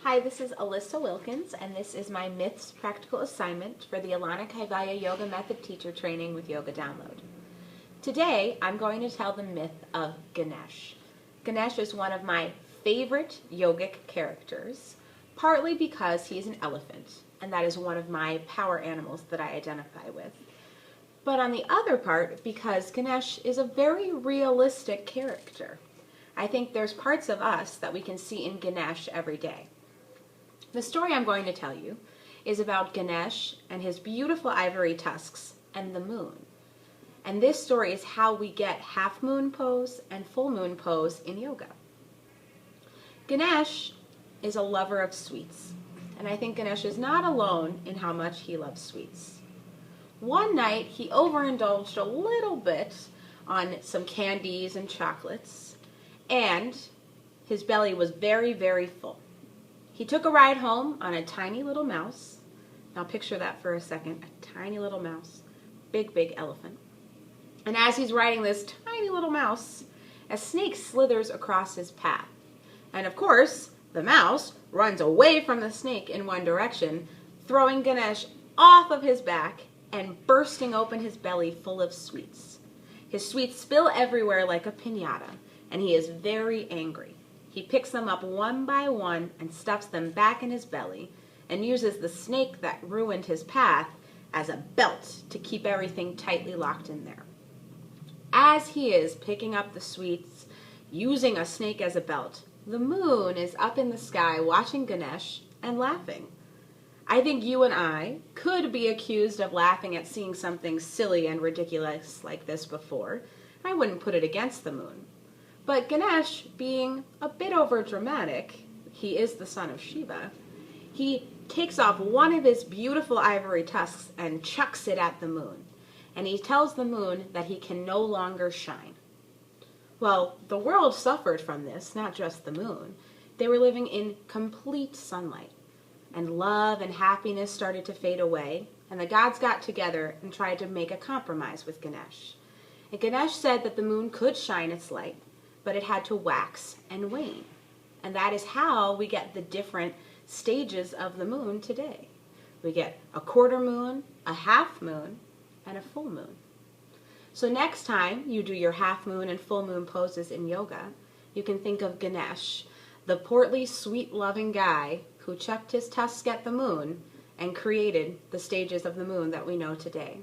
Hi, this is Alyssa Wilkins, and this is my Myths Practical Assignment for the Alana Kaivalya Yoga Method Teacher Training with Yoga Download. Today, I'm going to tell the myth of Ganesh. Ganesh is one of my favorite yogic characters, partly because he is an elephant, and that is one of my power animals that I identify with. But on the other part, because Ganesh is a very realistic character. I think there's parts of us that we can see in Ganesh every day. The story I'm going to tell you is about Ganesh and his beautiful ivory tusks and the moon. And this story is how we get half moon pose and full moon pose in yoga. Ganesh is a lover of sweets, and I think Ganesh is not alone in how much he loves sweets. One night he overindulged a little bit on some candies and chocolates, and his belly was very, very full. He took a ride home on a tiny little mouse. Now picture that for a second, a tiny little mouse, big, big elephant. And as he's riding this tiny little mouse, a snake slithers across his path. And of course, the mouse runs away from the snake in one direction, throwing Ganesh off of his back and bursting open his belly full of sweets. His sweets spill everywhere like a piñata, and he is very angry. He picks them up one by one and stuffs them back in his belly and uses the snake that ruined his path as a belt to keep everything tightly locked in there. As he is picking up the sweets, using a snake as a belt, the moon is up in the sky watching Ganesh and laughing. I think you and I could be accused of laughing at seeing something silly and ridiculous like this before. I wouldn't put it against the moon. But Ganesh, being a bit overdramatic, he is the son of Shiva, he takes off one of his beautiful ivory tusks and chucks it at the moon. And he tells the moon that he can no longer shine. Well, the world suffered from this, not just the moon. They were living in complete sunlight. And love and happiness started to fade away, and the gods got together and tried to make a compromise with Ganesh. And Ganesh said that the moon could shine its light, but it had to wax and wane. And that is how we get the different stages of the moon today. We get a quarter moon, a half moon, and a full moon. So next time you do your half moon and full moon poses in yoga, you can think of Ganesh, the portly, sweet-loving guy who chucked his tusk at the moon and created the stages of the moon that we know today.